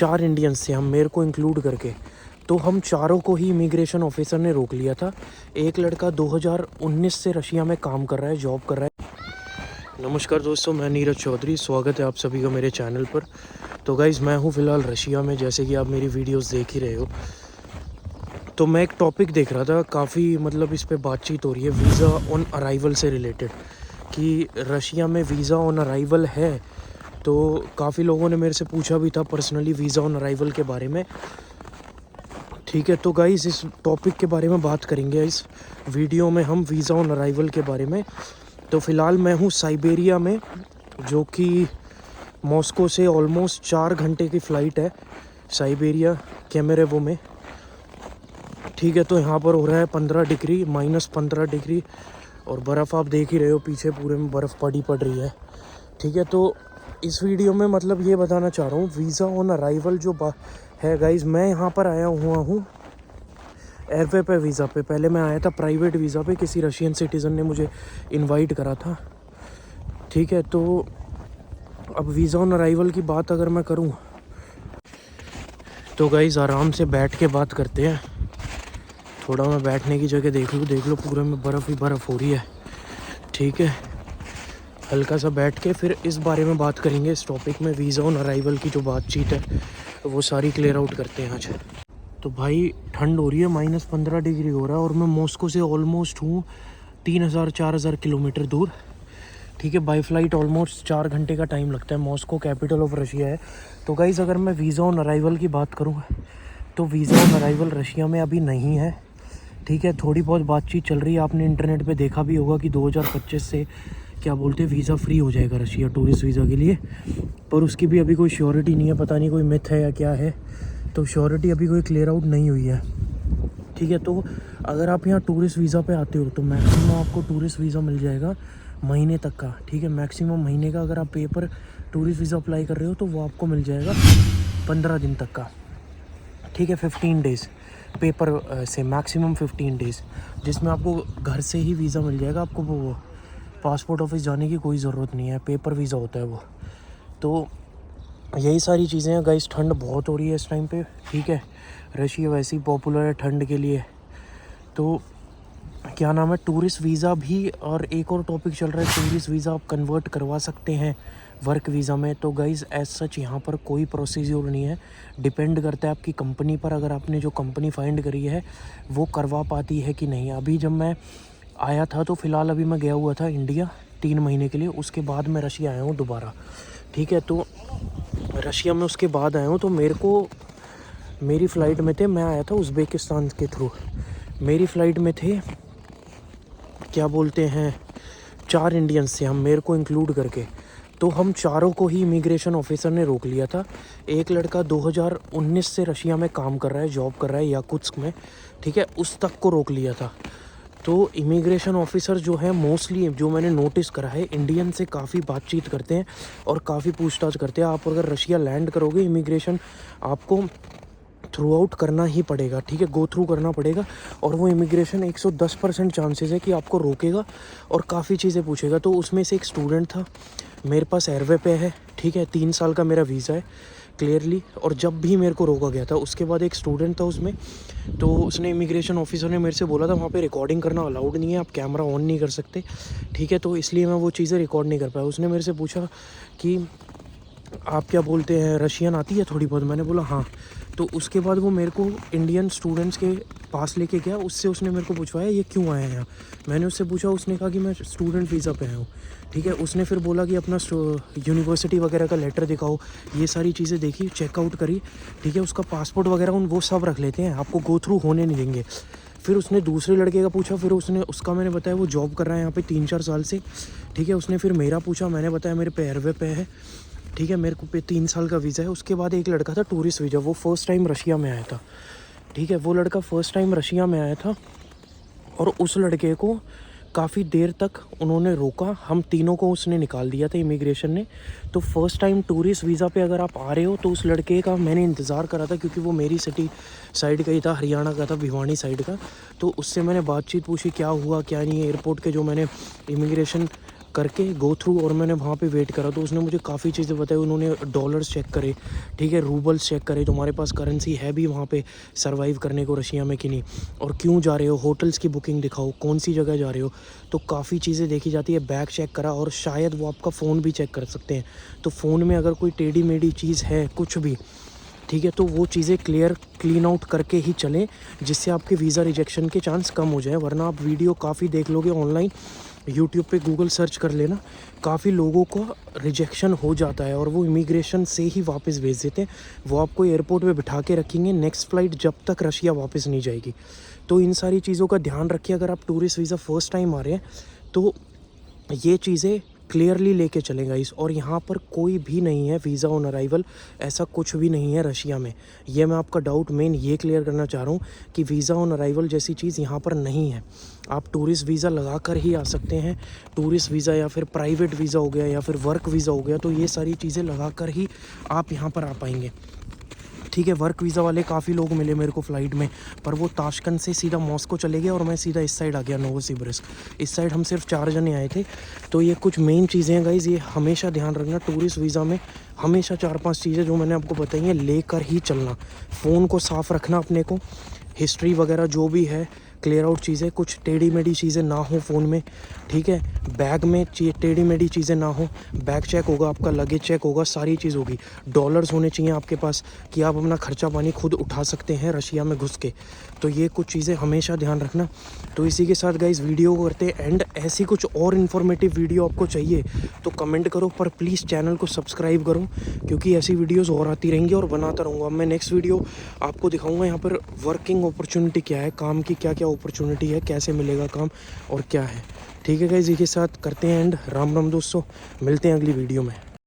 4 Indians थे हम, मेरे को इंक्लूड करके। तो हम चारों को ही इमिग्रेशन ऑफिसर ने रोक लिया था। एक लड़का 2019 से रशिया में काम कर रहा है, जॉब कर रहा है। नमस्कार दोस्तों, मैं नीरज चौधरी, स्वागत है आप सभी का मेरे चैनल पर। तो गाइज़, मैं हूँ फ़िलहाल रशिया में, जैसे कि आप मेरी वीडियोस देख ही रहे हो। तो मैं एक टॉपिक देख रहा था, काफ़ी मतलब इस पे बातचीत हो रही है वीज़ा ऑन अराइवल से रिलेटेड, कि रशिया में वीज़ा ऑन अराइवल है। तो काफ़ी लोगों ने मेरे से पूछा भी था पर्सनली वीज़ा ऑन अराइवल के बारे में। ठीक है, तो गाइस इस टॉपिक के बारे में बात करेंगे इस वीडियो में हम, वीज़ा ऑन अराइवल के बारे में। तो फ़िलहाल मैं हूँ साइबेरिया में, जो कि मॉस्को से ऑलमोस्ट 4 घंटे की फ़्लाइट है, साइबेरिया केमेरेवो में। ठीक है, तो यहाँ पर हो रहा है 15 डिग्री, -15 डिग्री, और बर्फ़ आप देख ही रहे हो, पीछे पूरे में बर्फ़ पड़ रही है। ठीक है, तो इस वीडियो में मतलब ये बताना चाह रहा हूँ, वीज़ा ऑन अराइवल जो है गाइज़, मैं यहाँ पर आया हुआ हूँ एयरवे पे वीज़ा पे। पहले मैं आया था प्राइवेट वीज़ा पे, किसी रशियन सिटीज़न ने मुझे इनवाइट करा था। ठीक है, तो अब वीज़ा ऑन अराइवल की बात अगर मैं करूँ तो गाइज़ आराम से बैठ के बात करते हैं। थोड़ा मैं बैठने की जगह देख लो पूरे में बर्फ़ ही बर्फ़ हो रही है। ठीक है, हल्का सा बैठ के फिर इस बारे में बात करेंगे, इस टॉपिक में वीज़ा ऑन अराइवल की जो बातचीत है वो सारी क्लियर आउट करते हैं आज। तो भाई ठंड हो रही है, -15 डिग्री हो रहा है, और मैं मॉस्को से ऑलमोस्ट हूँ 3000-4000 किलोमीटर दूर। ठीक है, बाई फ़्लाइट ऑलमोस्ट 4 घंटे का टाइम लगता है। मॉस्को कैपिटल ऑफ रशिया है। तो गाइज़ अगर मैं वीज़ा ऑन अराइवल की बात करूँ तो वीज़ा ऑन अराइवल रशिया में अभी नहीं है। ठीक है, थोड़ी बहुत बातचीत चल रही है, आपने इंटरनेट पे देखा भी होगा कि 2025 से क्या बोलते हैं वीज़ा फ्री हो जाएगा रशिया टूरिस्ट वीज़ा के लिए, पर उसकी भी अभी कोई श्योरिटी नहीं है, पता नहीं कोई मिथ है या क्या है। तो श्योरिटी अभी कोई क्लियर आउट नहीं हुई है। ठीक है, तो अगर आप यहाँ टूरिस्ट वीज़ा पे आते हो तो मैक्सिमम आपको टूरिस्ट वीज़ा मिल जाएगा महीने तक का। ठीक है, मैक्सिमम महीने का अगर आप पेपर टूरिस्ट वीज़ा अप्लाई कर रहे हो तो वो आपको मिल जाएगा 15 दिन तक का। ठीक है, 15 डेज़ पेपर से, मैक्सिमम 15 डेज़, जिसमें आपको घर से ही वीज़ा मिल जाएगा। आपको वो पासपोर्ट ऑफिस जाने की कोई ज़रूरत नहीं है, पेपर वीज़ा होता है वो। तो यही सारी चीज़ें हैं गाइस। ठंड बहुत हो रही है इस टाइम पे। ठीक है, रशिया वैसे ही पॉपुलर है ठंड के लिए। तो क्या नाम है, टूरिस्ट वीज़ा भी, और एक और टॉपिक चल रहा है, टूरिस्ट वीज़ा आप कन्वर्ट करवा सकते हैं वर्क वीज़ा में। तो गाइज़ एज सच यहाँ पर कोई प्रोसीजर नहीं है, डिपेंड करता है आपकी कंपनी पर। अगर आपने जो कंपनी फाइंड करी है वो करवा पाती है कि नहीं। अभी जब मैं आया था तो फ़िलहाल अभी मैं गया हुआ था इंडिया 3 महीने के लिए, उसके बाद मैं रशिया आया हूँ दोबारा। ठीक है, तो रशिया में उसके बाद आया हूँ, तो मेरे को मेरी फ़्लाइट में थे, मैं आया था उज़्बेकिस्तान के थ्रू। मेरी फ़्लाइट में थे क्या बोलते हैं 4 इंडियंस थे हम, मेरे को इंक्लूड करके। तो हम चारों को ही इमिग्रेशन ऑफिसर ने रोक लिया था। एक लड़का 2019 से रशिया में काम कर रहा है, जॉब कर रहा है याकुत्स्क में। ठीक है, उस तक को रोक लिया था। तो इमिग्रेशन ऑफिसर जो है मोस्टली, जो मैंने नोटिस करा है, इंडियन से काफ़ी बातचीत करते हैं और काफ़ी पूछताछ करते हैं। आप अगर रशिया लैंड करोगे, इमिग्रेशन आपको थ्रू आउट करना ही पड़ेगा। ठीक है, गो थ्रू करना पड़ेगा, और वो इमिग्रेशन 110% चांसेस है कि आपको रोकेगा और काफ़ी चीज़ें पूछेगा। तो उसमें से एक स्टूडेंट था, मेरे पास एयरवे पे है। ठीक है, 3 साल का मेरा वीज़ा है क्लियरली, और जब भी मेरे को रोका गया था उसके बाद एक स्टूडेंट था उसमें। तो उसने, इमिग्रेशन ऑफिसर ने मेरे से बोला था वहाँ पे रिकॉर्डिंग करना अलाउड नहीं है, आप कैमरा ऑन नहीं कर सकते। ठीक है, तो इसलिए मैं वो चीज़ें रिकॉर्ड नहीं कर पाया। उसने मेरे से पूछा कि आप क्या बोलते हैं, रशियन आती है थोड़ी बहुत? मैंने बोला हाँ। तो उसके बाद वो मेरे को इंडियन स्टूडेंट्स के पास लेके गया, उससे उसने मेरे को पूछवाया ये क्यों आया है यहाँ। मैंने उससे पूछा, उसने कहा कि मैं स्टूडेंट वीज़ा पे आया हूँ। ठीक है, उसने फिर बोला कि अपना यूनिवर्सिटी वगैरह का लेटर दिखाओ। ये सारी चीज़ें देखी, चेकआउट करी। ठीक है, उसका पासपोर्ट वगैरह वो सब रख लेते हैं, आपको गो थ्रू होने नहीं देंगे। फिर उसने दूसरे लड़के का पूछा, फिर उसका मैंने बताया वो जॉब कर रहा है यहाँ पे 3-4 साल से। ठीक है, उसने फिर मेरा पूछा, मैंने बताया मेरे पे एयरवे पे है। ठीक है, मेरे को पे 3 साल का वीज़ा है। उसके बाद एक लड़का था टूरिस्ट वीज़ा, वो फ़र्स्ट टाइम रशिया में आया था। ठीक है, वो लड़का फ़र्स्ट टाइम रशिया में आया था, और उस लड़के को काफ़ी देर तक उन्होंने रोका। हम तीनों को उसने निकाल दिया था इमिग्रेशन ने। तो फ़र्स्ट टाइम टूरिस्ट वीज़ा पे अगर आप आ रहे हो तो उस लड़के का मैंने इंतज़ार करा था, क्योंकि वो मेरी सिटी साइड का ही था, हरियाणा का था, भिवानी साइड का। तो उससे मैंने बातचीत पूछी क्या हुआ क्या नहीं। एयरपोर्ट के जो मैंने इमिग्रेशन करके गो थ्रू, और मैंने वहाँ पे वेट करा तो उसने मुझे काफ़ी चीज़ें बताई। उन्होंने डॉलर्स चेक करे, ठीक है, रूबल्स चेक करे, तुम्हारे पास करेंसी है भी वहाँ पे सर्वाइव करने को रशिया में कि नहीं, और क्यों जा रहे हो, होटल्स की बुकिंग दिखाओ, कौन सी जगह जा रहे हो। तो काफ़ी चीज़ें देखी जाती है। बैग चेक करा, और शायद वो आपका फ़ोन भी चेक कर सकते हैं। तो फ़ोन में अगर कोई टेढ़ी मेढ़ी चीज़ है कुछ भी, ठीक है, तो वो चीज़ें क्लीन आउट करके ही चलें, जिससे आपके वीज़ा रिजेक्शन के चांस कम हो जाए। वरना आप वीडियो काफ़ी देख लोगे ऑनलाइन, यूट्यूब पे गूगल सर्च कर लेना, काफ़ी लोगों को रिजेक्शन हो जाता है और वो इमिग्रेशन से ही वापस भेज देते हैं। वो आपको एयरपोर्ट पे बिठा के रखेंगे नेक्स्ट फ़्लाइट जब तक रशिया वापस नहीं जाएगी। तो इन सारी चीज़ों का ध्यान रखिए। अगर आप टूरिस्ट वीज़ा फ़र्स्ट टाइम आ रहे हैं तो ये चीज़ें क्लियरली लेके चलें गाइस। और यहाँ पर कोई भी नहीं है वीज़ा ऑन अराइवल, ऐसा कुछ भी नहीं है रशिया में। ये मैं आपका डाउट मेन ये क्लियर करना चाह रहा हूँ कि वीज़ा ऑन अराइवल जैसी चीज़ यहाँ पर नहीं है। आप टूरिस्ट वीज़ा लगा कर ही आ सकते हैं। टूरिस्ट वीज़ा या फिर प्राइवेट वीज़ा हो गया या फिर वर्क वीज़ा हो गया, तो ये सारी चीज़ें लगा कर ही आप यहाँ पर आ पाएंगे, ठीक है। वर्क वीज़ा वाले काफ़ी लोग मिले मेरे को फ़्लाइट में, पर वो ताशकंद से सीधा मॉस्को चले गए और मैं सीधा इस साइड आ गया, नोवोसिबिर्स्क। इस साइड हम सिर्फ 4 जने आए थे। तो ये कुछ मेन चीज़ें हैं गाइज़, ये हमेशा ध्यान रखना। टूरिस्ट वीज़ा में हमेशा 4-5 चीज़ें जो मैंने आपको बताई हैं लेकर ही चलना। फ़ोन को साफ़ रखना अपने को, हिस्ट्री वगैरह जो भी है क्लियर आउट चीज़ें, कुछ टेढ़ी मेढ़ी चीज़ें ना हो फ़ोन में, ठीक है। बैग में टेढ़ी मेढ़ी चीज़ें ना हो, बैग चेक होगा आपका, लगेज चेक होगा, सारी चीज़ होगी। डॉलर्स होने चाहिए आपके पास कि आप अपना खर्चा पानी खुद उठा सकते हैं रशिया में घुस के। तो ये कुछ चीज़ें हमेशा ध्यान रखना। तो इसी के साथ गाइस वीडियो को करते हैं एंड। ऐसी कुछ और इन्फॉर्मेटिव वीडियो आपको चाहिए तो कमेंट करो, पर प्लीज़ चैनल को सब्सक्राइब करो, क्योंकि ऐसी वीडियोज़ और आती रहेंगी और बनाता रहूँगा। मैं नेक्स्ट वीडियो आपको दिखाऊँगा यहाँ पर वर्किंग अपॉर्चुनिटी क्या है, काम की क्या क्या अपॉर्चुनिटी है, कैसे मिलेगा काम और क्या है, ठीक है गाइस। इसी के साथ करते हैं एंड। राम राम दोस्तों, मिलते हैं अगली वीडियो में।